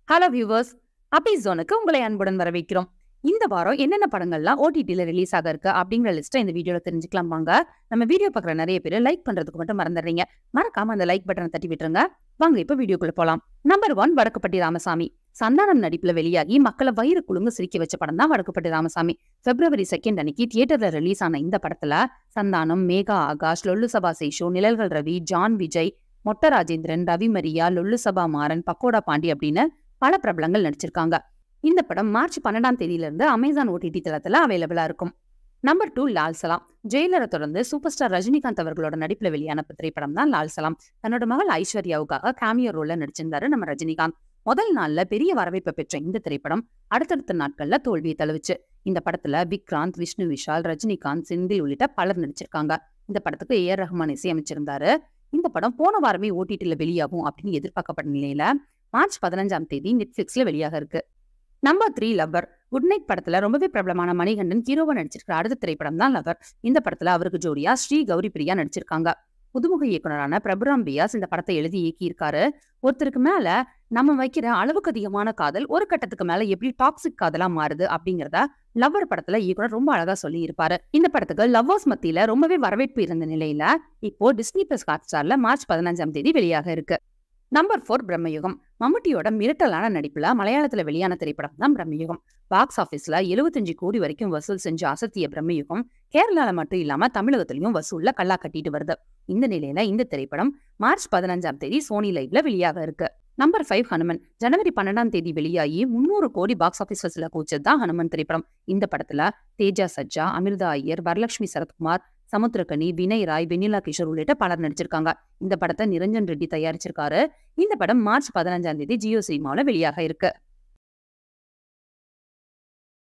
Hello viewers, அபி ஜோனுக்கு உங்களை அன்புடன் வரவேற்கிறோம். இந்த வாரம் என்னென்ன படங்கள்லாம் ஓடிடில ரிலீஸ் ஆக இருக்கு அப்படிங்கிற லிஸ்ட்டை இந்த வீடியோல தெரிஞ்சுக்கலாம் வாங்க. நம்ம வீடியோ பார்க்குற நிறைய பேர் லைக் பண்றதுக்கு மட்டும் மறந்துடுறீங்க. மறக்காம அந்த லைக் பட்டனை தட்டி விட்டுருங்க. வாங்க இப்ப வீடியோக்குள்ள போலாம். நம்பர் 1 வடக்குப்பட்டி ராமசாமி. சந்தானம் நடிப்புல வெளியாகி மக்களை வயிறு குலுங்க சிரிக்க வச்ச படம் தான் வடக்குப்பட்டி ராமசாமி. February 2 அன்னைக்கு தியேட்டர்ல ரிலீஸ் ஆன இந்த படத்துல சந்தானம், மேகா ஆகாஷ், லொல்லு சபா சேஷு, நிழல்கள் ரவி, ஜான் விஜய், மொட்ட ராஜேந்திரன், ரவி மரியா, லொல்லு சபா மாறன், பக்கோடா பாண்டி அப்படின்னு பல பிரபலங்கள் நடிச்சிருக்காங்க. இந்த படம் மார்ச் 12 இருந்து அமேசான் ஓடிடி தளத்துல அவைலபிளா இருக்கும். நம்பர் 2 லால் சலாம். ஜெயிலரை தொடர்ந்து சூப்பர் ஸ்டார் ரஜினிகாந்த் அவர்களோட நடிப்புல வெளியான திரைப்படம் தான் லால் சலாம். தன்னோட மகள் ஐஸ்வர்யாவுக்காக கேமியோ ரோல்ல நடிச்சிருந்தாரு நம்ம ரஜினிகாந்த். முதல் நாள்ல பெரிய வரவேற்பை பெற்ற இந்த திரைப்படம் அடுத்தடுத்த நாட்கள்ல தோல்வியை தழுவிச்சு. இந்த படத்துல விக்ராந்த், விஷ்ணு விஷால், ரஜினிகாந்த், செந்தில் உள்ளிட்ட பலர் நடிச்சிருக்காங்க. இந்த படத்துக்கு ஏ ஆர் ரஹ்மான் இசையமைச்சிருந்தாரு. இந்த படம் போன வாரமே ஓடிடில வெளியாகும் அப்படின்னு எதிர்பார்க்கப்பட்ட நிலையில மார்ச் 15 நெட்ஃபிளிக்ஸ்ல வெளியாக இருக்கு. Number 3 lover. குட் நைட் படத்துல ரொம்பவே பிரபலமான மணிகண்டன் ஹீரோவா நடிச்சிருக்கிற அடுத்த திரைப்படம் தான் லவ்வர். இந்த படத்துல அவருக்கு ஜோடியா ஸ்ரீ கௌரி பிரியா நடிச்சிருக்காங்க. புதுமுக இயக்குனரான பிரபுராம் பியாஸ் இந்த படத்தை எழுதி இயக்கியிருக்காரு. ஒருத்தருக்கு மேல நம்ம வைக்கிற அளவுக்கு அதிகமான காதல் ஒரு கட்டத்துக்கு மேல எப்படி டாக்ஸிக் காதலா மாறுது அப்படிங்கறத லவ்வர் படத்துல இயக்குனர் ரொம்ப அழகா சொல்லி இருப்பாரு. இந்த படத்துக்கு லவ்வர்ஸ் மத்தியில ரொம்பவே வரவேற்பு இருந்த நிலையில இப்போ டிஸ்னி பிளஸ் ஹாட்ஸ்டார்ல மார்ச் 15 வெளியாக இருக்கு. நம்பர் 4 பிரம்மயுகம். மம்முட்டியோட மிரட்டலான நடிப்புல மலையாளத்துல வெளியான திரைப்படம் தான் பிரம்மயுகம். பாக்ஸ் ஆபீஸ்ல 75 கோடி வரைக்கும் வசூல் செஞ்சு அசத்திய பிரம்மயுகம் கேரளால மட்டும் இல்லாம தமிழகத்திலயும் வசூல்ல கல்லா கட்டிட்டு வருது. இந்த நிலையில இந்த திரைப்படம் மார்ச் 15 சோனி லைவ்ல வெளியாக இருக்கு. நம்பர் 5 ஹனுமன். ஜனவரி 12 வெளியாகி 300 கோடி பாக்ஸ் ஆபீஸ் வசூல கூச்சதுதான் ஹனுமன் திரைப்படம். இந்த படத்துல தேஜா சஜ்ஜா, அமிர்தா ஐயர், வரலட்சுமி சரத்குமார், சமுத்திரகனி, வினய் ராய், வெண்ணிலா கிஷோர் உள்ளிட்ட பலர் நடிச்சிருக்காங்க. இந்த படத்தை நிரஞ்சன் ரெட்டி தயாரிச்சிருக்காரு. இந்த படம் மார்ச் 15 ஜியோ சினிமாவில் வெளியாக இருக்கு.